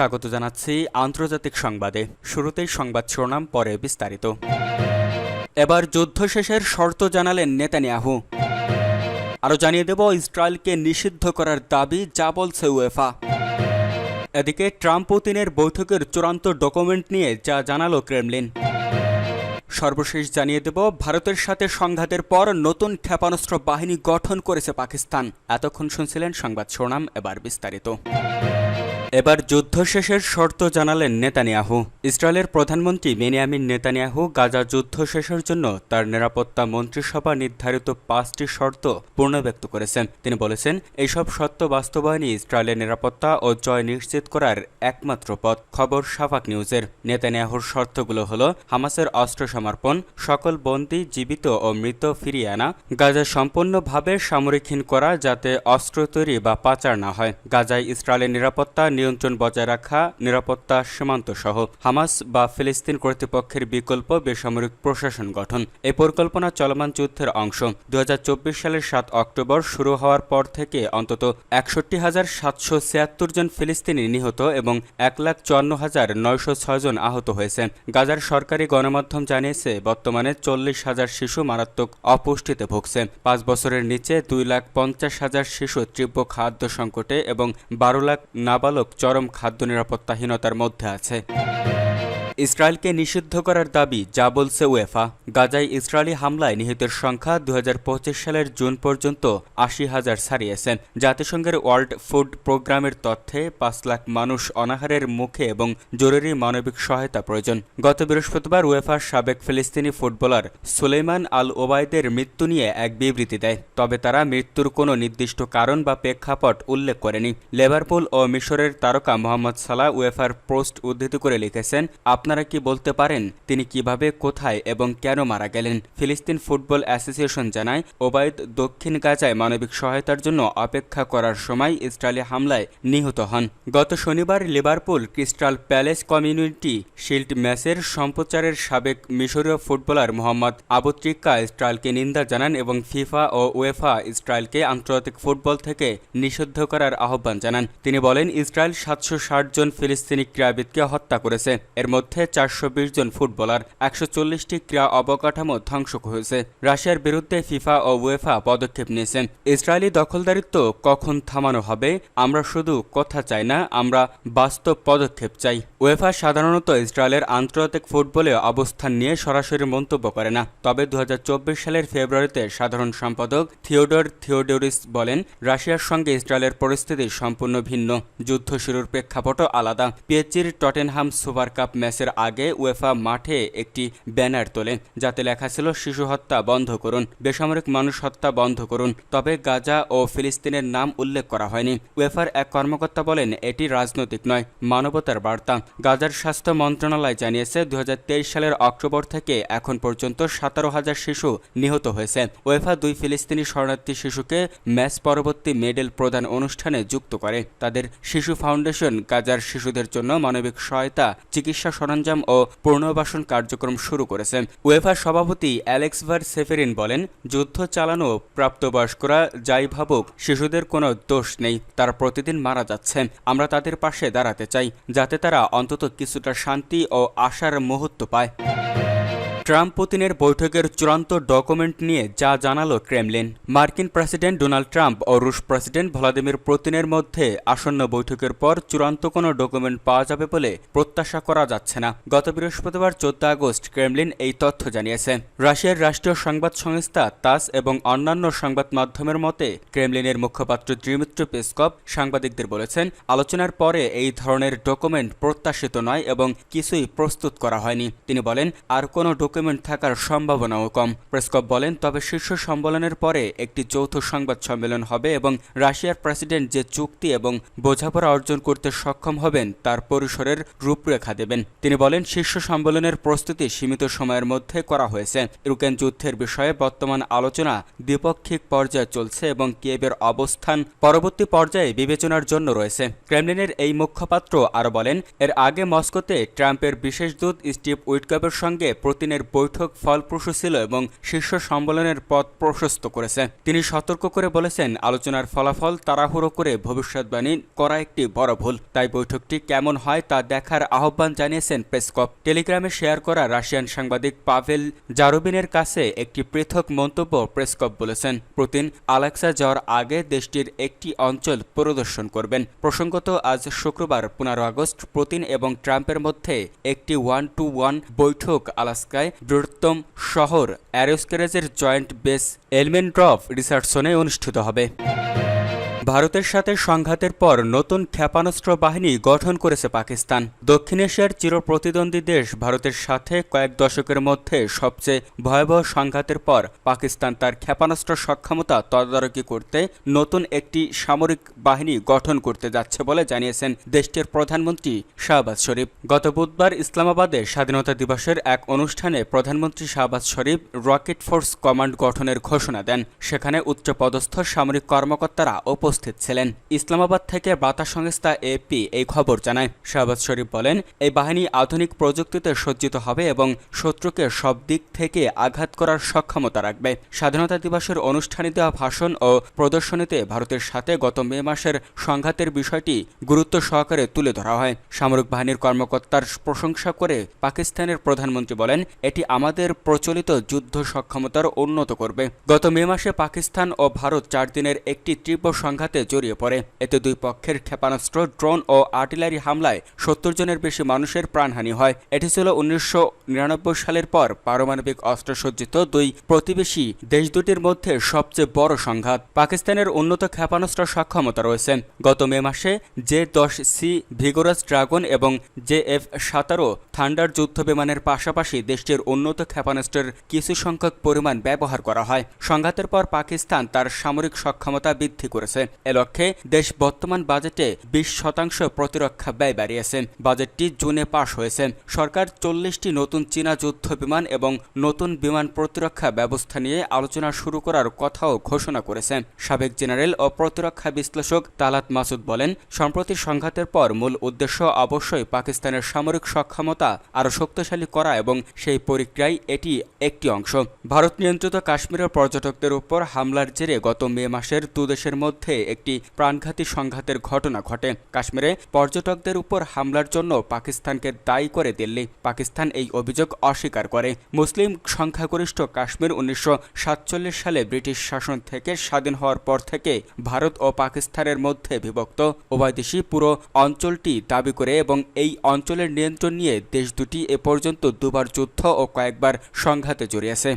স্বাগত জানাচ্ছি আন্তর্জাতিক সংবাদে। শুরুতেই সংবাদ শিরোনাম, পরে বিস্তারিত। এবার যুদ্ধ শেষের শর্ত জানালেন নেতানিয়াহু। আরও জানিয়ে দেব ইসরায়েলকে নিষিদ্ধ করার দাবি যা বলছে উয়েফা। এদিকে ট্রাম্প পুতিনের বৈঠকের চূড়ান্ত ডকুমেন্ট নিয়ে যা জানালো ক্রেমলিন। সর্বশেষ জানিয়ে দেব ভারতের সাথে সংঘাতের পর নতুন ক্ষেপণাস্ত্র বাহিনী গঠন করেছে পাকিস্তান। এতক্ষণ শুনছিলেন সংবাদ শিরোনাম, এবার বিস্তারিত। এবার যুদ্ধ শেষের শর্ত জানালেন নেতানিয়াহু। ইসরায়েলের প্রধানমন্ত্রী বেনিয়ামিন নেতানিয়াহু গাজা যুদ্ধ শেষের জন্য তার নিরাপত্তা মন্ত্রিসভা নির্ধারিত 5টি শর্ত পুনর্ব্যক্ত করেছেন। তিনি বলেছেন, এইসব শর্ত বাস্তবায়নই ইসরায়েলের নিরাপত্তা ও জয় নিশ্চিত করার একমাত্র পথ। খবর শাফাক নিউজের। নেতানিয়াহুর শর্তগুলো হলো হামাসের অস্ত্র সমর্পণ, সকল বন্দী জীবিত ও মৃত ফিরিয়ে আনা, গাজা সম্পূর্ণভাবে সামরিকহীন করা যাতে অস্ত্র তৈরি বা পাচার না হয়, গাজায় ইসরায়েলের নিরাপত্তা নিয়ন্ত্রণ বজায় রাখা, নিরাপত্তা সীমান্ত সহ, হামাস বা ফিলিস্তিন কর্তৃপক্ষের বিকল্প বেসামরিক প্রশাসন গঠন। এই পরিকল্পনা চলমান যুদ্ধের অংশ। 2024 সালের 7 অক্টোবর শুরু হওয়ার পর থেকে অন্তত 61,776 জন ফিলিস্তিনি নিহত এবং 1,54,906 জন আহত হয়েছে। গাজার সরকারি গণমাধ্যম জানিয়েছে বর্তমানে 40,000 শিশু মারাত্মক অপুষ্টিতে ভুগছে। 5 বছরের নিচে 2,50,000 শিশু তীব্র খাদ্য সংকটে এবং 12 লাখ নাবালক চরম খাদ্য নিরাপত্তাহীনতার মধ্যে আছে। ইসরায়েলকে নিষিদ্ধ করার দাবি যা বলছে উয়েফা। গাজায় ইসরায়েলি হামলায় নিহতের সংখ্যা 2025 সালের জুন পর্যন্ত 80,000 ছাড়িয়েছে। জাতিসংঘের ওয়ার্ল্ড ফুড প্রোগ্রামের তথ্যে 5 লাখ মানুষ অনাহারের মুখে এবং জরুরি মানবিক সহায়তা প্রয়োজন। গত বৃহস্পতিবার উয়েফার সাবেক ফিলিস্তিনি ফুটবলার সুলেইমান আল ওবায়দের মৃত্যু নিয়ে এক বিবৃতি দেয়। তবে তারা মৃত্যুর কোনো নির্দিষ্ট কারণ বা প্রেক্ষাপট উল্লেখ করেনি। লিভারপুল ও মিশরের তারকা মোহাম্মদ সালাহ উয়েফার পোস্ট উদ্ধৃত করে লিখেছেন, আপনারা কি বলতে পারেন তিনি কিভাবে, কোথায় এবং কেন মারা গেলেন? ফিলিস্তিন ফুটবল অ্যাসোসিয়েশন জানায়, ওবায়দ দক্ষিণ গাজায় মানবিক সহায়তার জন্য অপেক্ষা করার সময় ইসরায়েলি হামলায় নিহত হন। গত শনিবার Liverpool crystal palace community shield ম্যাচের সম্প্রচারের সাবেক মিশরীয় ফুটবলার মোহাম্মদ আবু ত্রিক্কা ইসরায়েলকে নিন্দা জানান এবং ফিফা ও উয়েফা ইসরায়েলকে আন্তর্জাতিক ফুটবল থেকে নিষিদ্ধ করার আহ্বান জানান। তিনি বলেন, ইসরায়েল 760 জন ফিলিস্তিনি ক্রীড়াবিদকে হত্যা করেছে। এর মধ্যে 420 জন ফুটবলার, 140টি ক্রীড়া অবকাঠামো ধ্বংস হয়েছে। রাশিয়ার বিরুদ্ধে ফিফা ও উয়েফা পদক্ষেপ নিয়েছে। ইসরায়েলি দখলদারিত্ব কখন থামানো হবে? আমরা শুধু কথা চাই না, আমরা বাস্তব পদক্ষেপ চাই। উয়েফা সাধারণত ইসরায়েলের আন্তর্জাতিক ফুটবলে অবস্থান নিয়ে সরাসরি মন্তব্য করে না। তবে 2024 সালের ফেব্রুয়ারিতে সাধারণ সম্পাদক থিওডর থিওডোরিস বলেন, রাশিয়ার সঙ্গে ইসরায়েলের পরিস্থিতি সম্পূর্ণ ভিন্ন। যুদ্ধ শুরুর প্রেক্ষাপটও আলাদা। পিএসজির টটেনহাম সুপার কাপ ম্যাচের আগে উয়েফা মাঠে একটি ব্যানার তোলে যাতে লেখা ছিল, শিশু হত্যা বন্ধ করুন, বেসামরিক মানুষ হত্যা বন্ধ করুন। তবে গাজা ও ফিলিস্তিনের নাম উল্লেখ করা হয়নি। উয়েফার এক কর্মকর্তা বলেন, এটি রাজনৈতিক নয়, মানবতার বার্তা। গাজার স্বাস্থ্য মন্ত্রণালয় জানিয়েছে 2023 সালের অক্টোবর থেকে এখন পর্যন্ত 17,000 শিশু নিহত হয়েছে। উয়েফা 2 ফিলিস্তিনি শরণার্থী শিশুকে ম্যাচ পরবর্তী মেডেল প্রদান অনুষ্ঠানে যুক্ত করে। তাদের শিশু ফাউন্ডেশন গাজার শিশুদের জন্য মানবিক সহায়তা, চিকিৎসা সরঞ্জাম ও পুনর্বাসন কার্যক্রম শুরু করেছে। উয়েফার সভাপতি অ্যালেক্স ভার সেফেরিন বলেন, যুদ্ধ চালানো প্রাপ্তবয়স্করা যাই ভাবুক, শিশুদের কোনো দোষ নেই, তারা প্রতিদিন মারা যাচ্ছে। আমরা তাদের পাশে দাঁড়াতে চাই যাতে তারা অন্তত কিছুটা শান্তি ও আশার মুহূর্ত পায়। ট্রাম্প পুতিনের বৈঠকের চূড়ান্ত ডকুমেন্ট নিয়ে যা জানালো ক্রেমলিন। মার্কিন প্রেসিডেন্ট ডোনাল্ড ট্রাম্প ও রুশ প্রেসিডেন্ট ভ্লাদিমির পুতিনের মধ্যে আসন্ন বৈঠকের পর চূড়ান্ত কোনো ডকুমেন্ট পাওয়া যাবে বলে প্রত্যাশা করা যাচ্ছে না। গত বৃহস্পতিবার 14 আগস্ট ক্রেমলিন এই তথ্য জানিয়েছে। রাশিয়ার রাষ্ট্রীয় সংবাদ সংস্থা তাস এবং অন্যান্য সংবাদ মাধ্যমের মতে ক্রেমলিনের মুখপাত্র দিমিত্রি পেসকভ সাংবাদিকদের বলেছেন, আলোচনার পরে এই ধরনের ডকুমেন্ট প্রত্যাশিত নয় এবং কিছুই প্রস্তুত করা হয়নি। তিনি বলেন, আর কোনো ডকুমেন্ট থাকার সম্ভাবনাও কম। পেসকভ বলেন, তবে শীর্ষ সম্মেলনের পরে একটি যৌথ সংবাদ সম্মেলন হবে এবং রাশিয়ার প্রেসিডেন্ট যে চুক্তি এবং বোঝাপড়া অর্জন করতে সক্ষম হবেন তার পরিসরের রূপরেখা দেবেন। তিনি বলেন, শীর্ষ সম্মেলনের প্রস্তুতি সীমিত সময়ের মধ্যে করা হয়েছে। ইউক্রেন যুদ্ধের বিষয়ে বর্তমান আলোচনা দ্বিপক্ষিক পর্যায়ে চলছে এবং কিয়েভের অবস্থান পরবর্তী পর্যায়ে বিবেচনার জন্য রয়েছে। ক্রেমলিনের এই মুখপাত্র আরও বলেন, এর আগে মস্কোতে ট্রাম্পের বিশেষ দূত স্টিভ উইটকফের সঙ্গে পুতিনের আগের বৈঠক ফলপ্রসূ ছিল এবং শীর্ষ সম্মেলনের পথ প্রশস্ত করেছে। তিনি সতর্ক করে বলেছেন, আলোচনার ফলাফল তাড়াহুড়ো করে ভবিষ্যৎবাণী করা একটি বড় ভুল। তাই বৈঠকটি কেমন হয় তা দেখার আহ্বান জানিয়েছেন পেসকভ। টেলিগ্রামে শেয়ার করা রাশিয়ান সাংবাদিক পাভেল জারুবিনের কাছে একটি পৃথক মন্তব্য পেসকভ বলেছেন, পুতিন আলেক্সা যাওয়ার আগে দেশটির একটি অঞ্চল পরিদর্শন করবেন। প্রসঙ্গত, আজ শুক্রবার 15 আগস্ট পুতিন এবং ট্রাম্পের মধ্যে একটি 1-to-1 বৈঠক আলাস্কায় বৃহত্তম শহর অ্যারোস্কেরেজের জয়েন্ট বেস এলমেন্ড্রফ রিসার্চনে অনুষ্ঠিত হবে। ভারতের সাথে সংঘাতের পর নতুন ক্ষেপণাস্ত্র বাহিনী গঠন করেছে পাকিস্তান। দক্ষিণ এশিয়ার চিরপ্রতিদ্বন্দ্বী দেশ ভারতের সাথে কয়েক দশকের মধ্যে সবচেয়ে ভয়াবহ সংঘাতের পর পাকিস্তান তার ক্ষেপণাস্ত্র সক্ষমতা তদারকি করতে নতুন একটি সামরিক বাহিনী গঠন করতে যাচ্ছে বলে জানিয়েছেন দেশটির প্রধানমন্ত্রী শাহবাজ শরীফ। গত বুধবার ইসলামাবাদে স্বাধীনতা দিবসের এক অনুষ্ঠানে প্রধানমন্ত্রী শাহবাজ শরীফ রকেট ফোর্স কমান্ড গঠনের ঘোষণা দেন। সেখানে উচ্চপদস্থ সামরিক কর্মকর্তারা উপস্থিত ছিলেন। ইসলামাবাদ থেকে বার্তা সংস্থা এপি এই খবর জানায়। শাহবাজ শরীফ বলেন, এই বাহিনী আধুনিক প্রযুক্তিতে সজ্জিত হবে এবং শত্রুকে সব দিক থেকে আঘাত করার সক্ষমতা রাখবে। স্বাধীনতা দিবসের অনুষ্ঠানে দেওয়া ভাষণ ও প্রদর্শনীতে ভারতের সাথে গত মে মাসের সংঘাতের বিষয়টি গুরুত্ব সহকারে তুলে ধরা হয়। সামরিক বাহিনীর কর্মকর্তার প্রশংসা করে পাকিস্তানের প্রধানমন্ত্রী বলেন, এটি আমাদের প্রচলিত যুদ্ধ সক্ষমতার উন্নত করবে। গত মে মাসে পাকিস্তান ও ভারত 4 দিনের একটি তীব্র সংঘাতে জড়িয়ে পড়ে। এতে দুই পক্ষের ক্ষেপণাস্ত্র, ড্রোন ও আর্টিলারি হামলায় 70 জনের বেশি মানুষের প্রাণহানি হয়। এটি ছিল 1999 সালের পর পারমাণবিক অস্ত্রসজ্জিত দুই প্রতিবেশী দেশ দুটির মধ্যে সবচেয়ে বড় সংঘাত। পাকিস্তানের উন্নত ক্ষেপণাস্ত্র সক্ষমতা রয়েছে। গত মে মাসে J-10C ভিগোরাস ড্রাগন এবং JF-17 থান্ডার যুদ্ধবিমানের পাশাপাশি দেশটির উন্নত ক্ষেপণাস্ত্রের কিছু সংখ্যক পরিমাণ ব্যবহার করা হয়। সংঘাতের পর পাকিস্তান তার সামরিক সক্ষমতা বৃদ্ধি করেছে। এ লক্ষ্যে দেশ বর্তমান বাজেটে 20% প্রতিরক্ষা ব্যয় বাড়িয়েছে। বাজেটটি জুনে পাশ হয়েছে। সরকার 40টি নতুন চীনা যুদ্ধ বিমান এবং নতুন বিমান প্রতিরক্ষা ব্যবস্থা নিয়ে আলোচনা শুরু করার কথাও ঘোষণা করেছে। সাবেক জেনারেল ও প্রতিরক্ষা বিশ্লেষক তালাত মাসুদ বলেন, সম্প্রতি সংঘাতের পর মূল উদ্দেশ্য অবশ্যই পাকিস্তানের সামরিক সক্ষমতা আরও শক্তিশালী করা এবং সেই প্রক্রিয়ায় এটি একটি অংশ। ভারত নিয়ন্ত্রিত কাশ্মীরের পর্যটকদের উপর হামলার জেরে গত মে মাসের দুদেশের মধ্যে একটি প্রাণঘাতী সংঘাতের ঘটনা ঘটে। কাশ্মীরে পর্যটকদের উপর হামলার জন্য পাকিস্তানকে দায়ী করে দিল্লি। পাকিস্তান এই অভিযোগ অস্বীকার করে। মুসলিম সংখ্যাগরিষ্ঠ কাশ্মীর 1947 সালে ব্রিটিশ শাসন থেকে স্বাধীন হওয়ার পর থেকে ভারত ও পাকিস্তানের মধ্যে বিভক্ত। উভয় দেশই পুরো অঞ্চলটি দাবি করে এবং এই অঞ্চলের নিয়ন্ত্রণ নিয়ে দেশ দুটি এ পর্যন্ত দুবার যুদ্ধ ও কয়েকবার সংঘাতে জড়িয়েছে।